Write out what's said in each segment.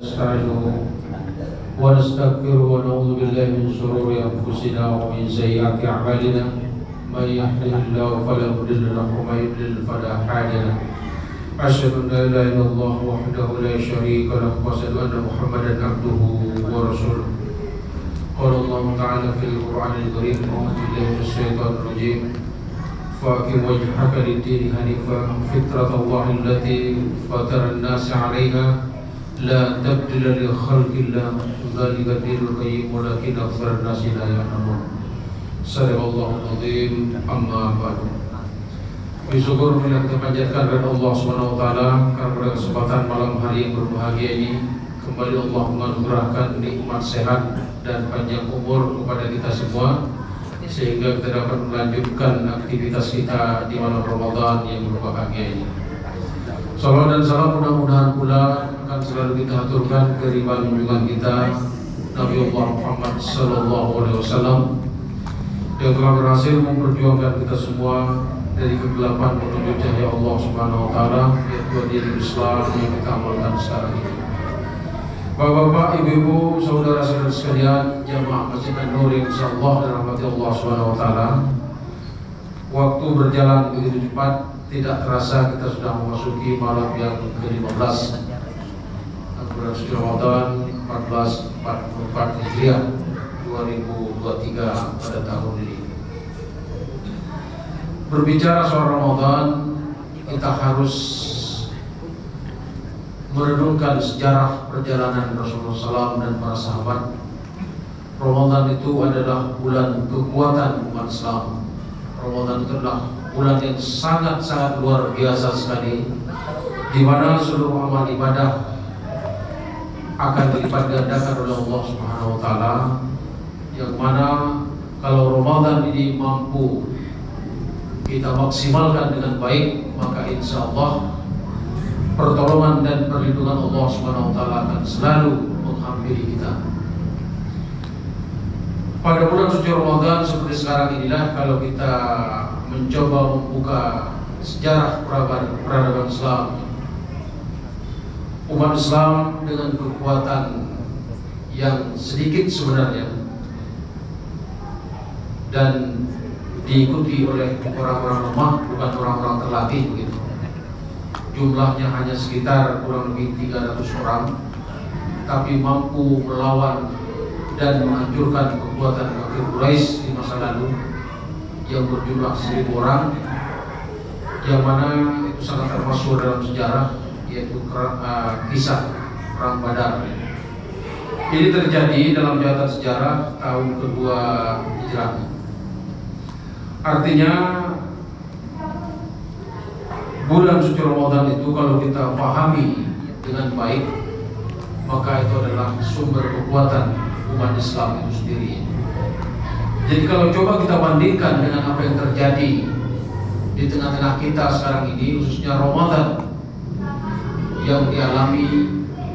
نستعينه ونستغفره ونعوذ بالله من شرور أنفسنا ومن سيئات أعمالنا من يهده الله فلا مضل له ومن يضلل فلا هادي له أشهد أن لا إله إلا الله وحده لا شريك له وأشهد أن محمدا عبده ورسوله قال الله تعالى في القرآن الكريم أعوذ بالله من الشيطان الرجيم فأقم وجهك للدين حنيفا فطرة الله التي فطر الناس عليها لا تبدل لخلق الله ذلك الدين القيم ولكن أكثر الناس لا يعلمون. صدق الله العظيم. Amma ba'du. Bersyukur dan kita panjatkan kepada Allah Subhanahu wa taala karena pada kesempatan malam hari yang berbahagia ini kembali Allah menganugerahkan nikmat sehat dan panjang umur kepada kita semua sehingga kita dapat melanjutkan aktivitas kita di malam Ramadan yang berbahagia ini. Salawat dan salam mudah-mudahan pula akan selalu kita aturkan ke rival junjungan kita Nabi Allah Muhammad Sallallahu Alaihi Wasallam yang telah berhasil memperjuangkan kita semua dari kegelapan menuju cahaya Allah Subhanahu Wa Taala, yaitu diri Islam yang kita amalkan sekarang ini. Bapak-bapak, ibu-ibu, saudara-saudara sekalian, jamaah Masjid An-Nur yang insyaallah dirahmati Allah Subhanahu Wa Taala, waktu berjalan begitu cepat. Tidak terasa kita sudah memasuki malam yang ke-15 bulan suci Ramadan 1444 Hijriah 2023 pada tahun ini. Berbicara soal Ramadan, kita harus merenungkan sejarah perjalanan Rasulullah SAW dan para sahabat. Ramadan itu adalah bulan kekuatan umat Islam. Ramadan itu adalah bulan yang sangat-sangat luar biasa sekali, di mana seluruh amal ibadah akan dilipat gandakan oleh Allah Subhanahu Wa Taala. Yang mana kalau Ramadan ini mampu kita maksimalkan dengan baik, maka insya Allah pertolongan dan perlindungan Allah Subhanahu Wa Taala akan selalu menghampiri kita. Pada bulan suci Ramadan seperti sekarang inilah, kalau kita mencoba membuka sejarah peradaban Islam, umat Islam dengan kekuatan yang sedikit sebenarnya dan diikuti oleh orang-orang lemah, bukan orang-orang terlatih begitu. Jumlahnya hanya sekitar kurang lebih 300 orang, tapi mampu melawan dan menghancurkan kekuatan kafir Quraisy di masa lalu yang berjumlah 1000 orang, yang mana itu sangat termasyhur dalam sejarah, yaitu kisah perang Badar. Ini terjadi dalam catatan sejarah tahun kedua Hijrah. Artinya bulan suci Ramadan itu kalau kita pahami dengan baik, maka itu adalah sumber kekuatan umat Islam itu sendiri. Jadi kalau coba kita bandingkan dengan apa yang terjadi di tengah-tengah kita sekarang ini, khususnya Ramadan yang dialami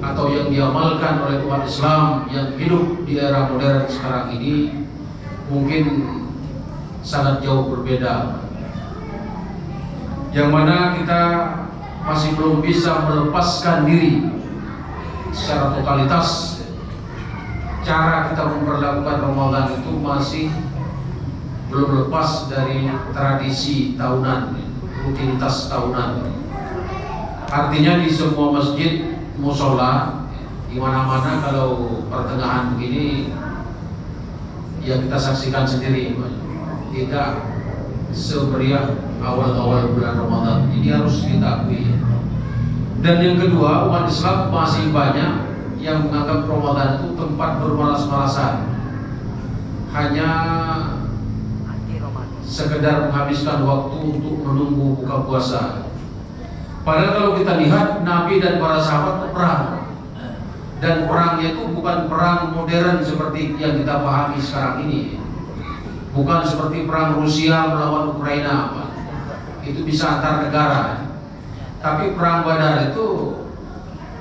atau yang diamalkan oleh umat Islam yang hidup di era modern sekarang ini, mungkin sangat jauh berbeda. Yang mana kita masih belum bisa melepaskan diri secara totalitas. Cara kita memperlakukan Ramadan itu masih belum lepas dari tradisi tahunan, rutinitas tahunan. Artinya di semua masjid, musola, di mana-mana kalau pertengahan begini, ya kita saksikan sendiri, tidak semeriah awal-awal bulan Ramadan. Ini harus kita akui. Dan yang kedua, umat Islam masih banyak yang menganggap Ramadan itu tempat bermalas-malasan, hanya sekedar menghabiskan waktu untuk menunggu buka puasa. Padahal kalau kita lihat Nabi dan para sahabat perang, dan perangnya itu bukan perang modern seperti yang kita pahami sekarang ini, bukan seperti perang Rusia melawan Ukraina, itu bisa antar negara. Tapi perang Badar itu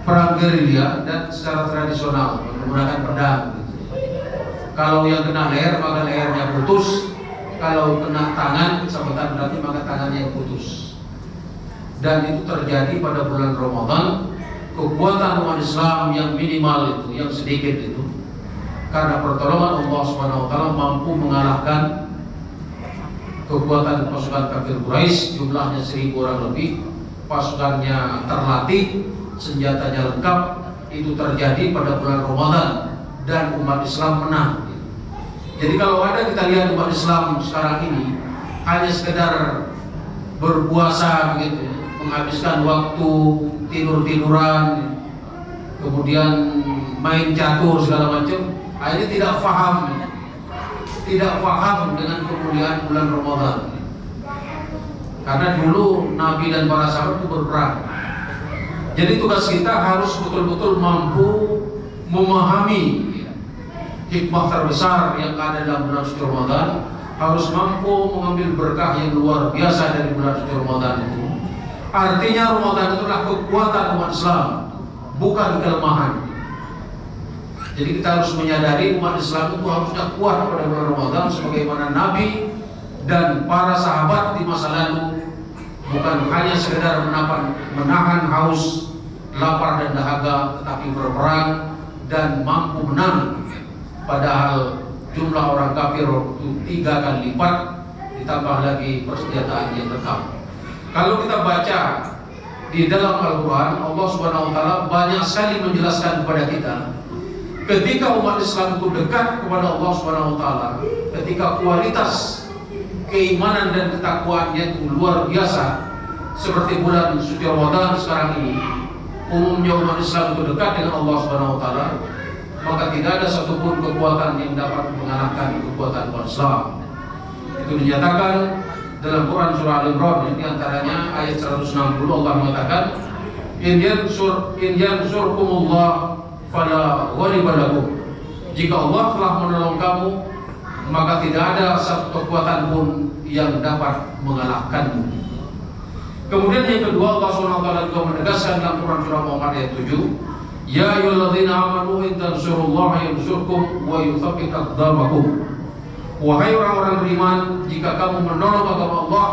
perang gerilya dan secara tradisional menggunakan pedang. Kalau yang kena leher maka lehernya putus, kalau kena tangan sabetan berarti maka tangannya yang putus. Dan itu terjadi pada bulan Ramadan kekuatan umat Islam yang minimal itu, yang sedikit itu, karena pertolongan Allah Subhanahu wa taala mampu mengalahkan kekuatan pasukan kafir Quraisy, jumlahnya 1000 orang lebih, pasukannya terlatih, senjatanya lengkap. Itu terjadi pada bulan Ramadan dan umat Islam menang. Jadi kalau ada kita lihat umat Islam sekarang ini hanya sekedar berpuasa begitu, menghabiskan waktu tidur-tiduran, kemudian main catur segala macam, ini tidak paham dengan kemuliaan bulan Ramadan. Karena dulu Nabi dan para sahabat itu berperang. Jadi tugas kita harus betul-betul mampu memahami hikmah terbesar yang ada dalam bulan suci Ramadan, harus mampu mengambil berkah yang luar biasa dari bulan suci Ramadan itu. Artinya Ramadan itu adalah kekuatan umat Islam, bukan kelemahan. Jadi kita harus menyadari umat Islam itu harusnya kuat pada bulan Ramadan sebagaimana Nabi dan para sahabat di masa lalu, bukan hanya sekedar menahan haus, lapar dan dahaga, tetapi berperang dan mampu menang. Padahal jumlah orang kafir itu 3 kali lipat, ditambah lagi persenjataan yang lengkap. Kalau kita baca di dalam Al-Quran, Allah Subhanahu wa taala banyak sekali menjelaskan kepada kita, ketika umat Islam itu dekat kepada Allah Subhanahu wa taala, ketika kualitas keimanan dan ketakwaannya itu luar biasa, seperti bulan suci Ramadan sekarang ini, umumnya umat Islam itu dekat dengan Allah Subhanahu wa taala, maka tidak ada satupun kekuatan yang dapat mengalahkan kekuatan umat Islam. Itu dinyatakan dalam Quran surah Al-Imran, di antaranya ayat 160, Allah mengatakan, In yansurkumullah fala ghaliba lakum. Jika Allah telah menolong kamu, maka tidak ada satu kekuatan pun yang dapat mengalahkanmu. Kemudian yang kedua, Allah SWT juga menegaskan dalam Quran surah Muhammad ayat 7, Ya ayyuhalladzina amanu in tansurullaha yansurkum wa yuthabbit aqdamakum. Wahai orang-orang beriman, jika kamu menolong agama Allah,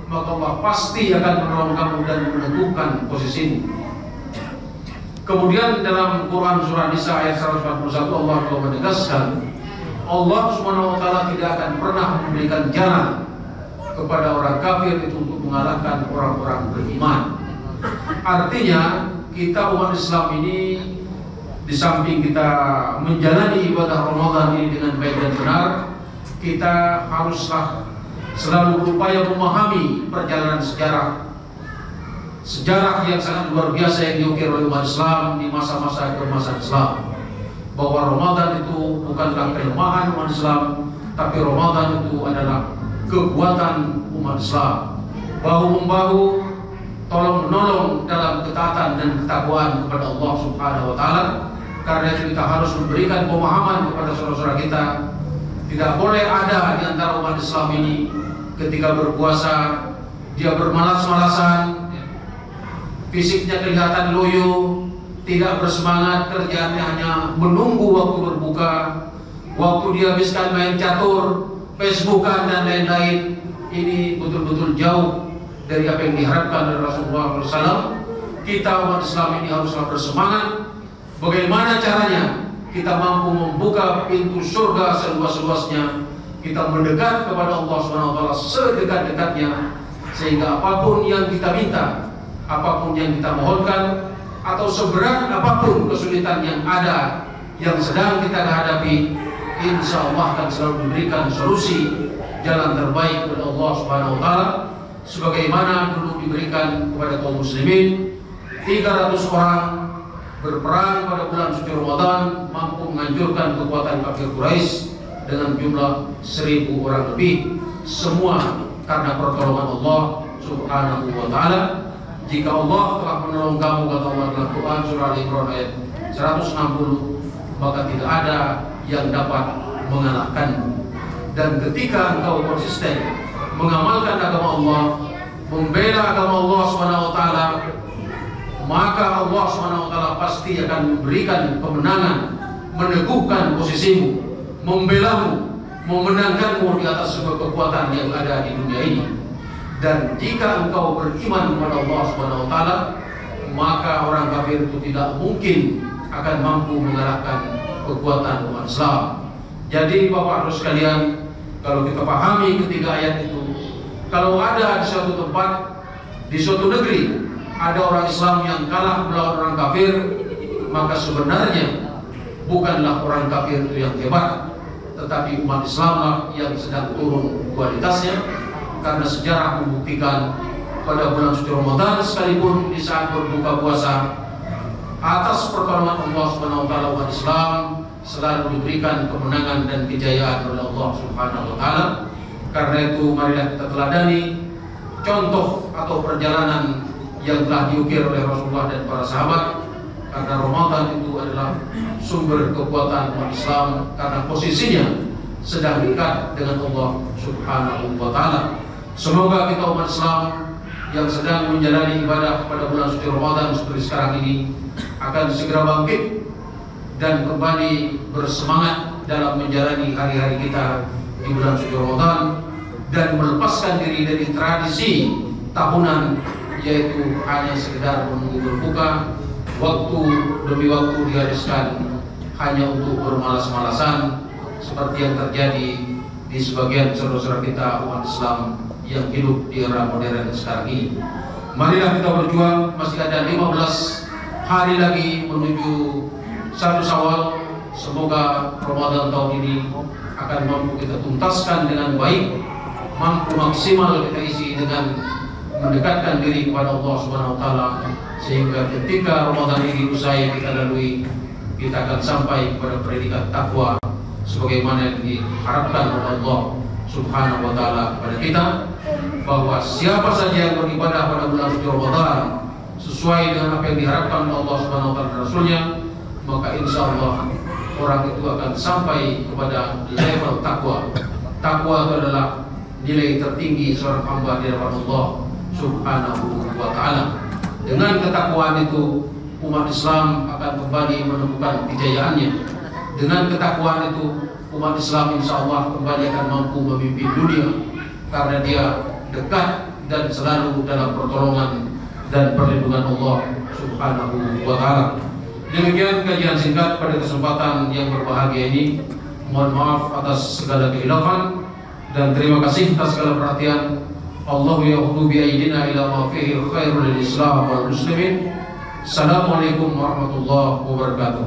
maka Allah pasti akan menolong kamu dan meneguhkan posisimu. Kemudian dalam Quran surah Nisa ayat 141, Allah juga menegaskan, Allah Subhanahu wa taala tidak akan pernah memberikan jalan kepada orang kafir itu untuk mengalahkan orang-orang beriman. Artinya kita umat Islam ini, di samping kita menjalani ibadah Ramadan ini dengan baik dan benar, kita haruslah selalu berupaya memahami perjalanan sejarah yang sangat luar biasa yang diukir oleh umat Islam di masa-masa keemasan Islam, bahwa Ramadan itu bukanlah kelemahan umat Islam, tapi Ramadan itu adalah kekuatan umat Islam, bahu-membahu, tolong-menolong dalam ketaatan dan ketakwaan kepada Allah Subhanahu wa taala. Karena itu kita harus memberikan pemahaman kepada saudara-saudara kita. Tidak boleh ada di antara umat Islam ini ketika berpuasa dia bermalas-malasan, fisiknya kelihatan loyo, tidak bersemangat, kerjaannya hanya menunggu waktu berbuka, waktu dihabiskan main catur, Facebookan dan lain-lain. Ini betul-betul jauh dari apa yang diharapkan oleh Rasulullah SAW. Kita umat Islam ini haruslah bersemangat. Bagaimana caranya kita mampu membuka pintu surga seluas-luasnya, kita mendekat kepada Allah SWT sedekat-dekatnya, sehingga apapun yang kita minta, apapun yang kita mohonkan, atau seberat apapun kesulitan yang ada, yang sedang kita hadapi, insya Allah akan selalu memberikan solusi jalan terbaik kepada Allah Subhanahu wa taala, sebagaimana dulu diberikan kepada kaum muslimin. 300 orang berperang pada bulan suci Ramadan, mampu menghancurkan kekuatan kafir Quraisy dengan jumlah 1000 orang lebih, semua karena pertolongan Allah Subhanahu wa taala. Jika Allah telah menolong kamu, kata Allah dalam Quran surah Al-Imran ayat 160, maka tidak ada yang dapat mengalahkanmu. Dan ketika engkau konsisten mengamalkan agama Allah, membela agama Allah Subhanahu wa taala, maka Allah Subhanahu wa taala pasti akan memberikan kemenangan, meneguhkan posisimu, membelamu, memenangkanmu di atas semua kekuatan yang ada di dunia ini. Dan jika engkau beriman kepada Allah Subhanahu wa taala, maka orang kafir itu tidak mungkin akan mampu mengalahkan kekuatan umat Islam. Jadi Bapak-Ibu sekalian, kalau kita pahami ketiga ayat itu, kalau ada di suatu tempat, di suatu negeri, ada orang Islam yang kalah melawan orang kafir, maka sebenarnya bukanlah orang kafir itu yang hebat, tetapi umat Islam yang sedang turun kualitasnya. Karena sejarah membuktikan pada bulan suci Ramadan sekalipun di saat berbuka puasa, atas pertolongan Allah Subhanahu wa taala umat Islam selalu diberikan kemenangan dan kejayaan oleh Allah Subhanahu wa taala. Karena itu marilah kita teladani contoh atau perjalanan yang telah diukir oleh Rasulullah dan para sahabat. Karena Ramadan itu adalah sumber kekuatan umat Islam, karena posisinya sedang dekat dengan Allah Subhanahu wa taala. Semoga kita umat Islam yang sedang menjalani ibadah pada bulan suci Ramadan seperti sekarang ini akan segera bangkit dan kembali bersemangat dalam menjalani hari-hari kita di bulan suci Ramadan, dan melepaskan diri dari tradisi tahunan, yaitu hanya sekedar menunggu berbuka, waktu demi waktu dihabiskan hanya untuk bermalas-malasan seperti yang terjadi di sebagian saudara-saudara kita umat Islam yang hidup di era modern sekarang ini. Marilah kita berjuang, masih ada 15 hari lagi menuju 1 Syawal. Semoga Ramadan tahun ini akan mampu kita tuntaskan dengan baik, mampu maksimal kita isi dengan mendekatkan diri kepada Allah Subhanahu wa taala, sehingga ketika Ramadan ini usai kita lalui, kita akan sampai kepada predikat takwa sebagaimana yang diharapkan oleh Allah Subhanahu wa taala kepada kita, bahwa siapa saja yang beribadah pada bulan suci Ramadan sesuai dengan apa yang diharapkan oleh Allah Subhanahu wa taala dan Rasulnya, maka insya Allah orang itu akan sampai kepada level takwa. Takwa itu adalah nilai tertinggi seorang hamba di hadapan Allah Subhanahu wa taala. Dengan ketakwaan itu umat Islam akan kembali menemukan kejayaannya. Dengan ketakwaan itu umat Islam insya Allah kembali akan mampu memimpin dunia, karena dia dekat dan selalu dalam pertolongan dan perlindungan Allah Subhanahu wa taala. Demikian kajian singkat pada kesempatan yang berbahagia ini. Mohon maaf atas segala kekhilafan dan terima kasih atas segala perhatian. Allahu ya'khudhu bi aydina ila ma fihi khairul lil Islam wal muslimin. Assalamualaikum warahmatullahi wabarakatuh.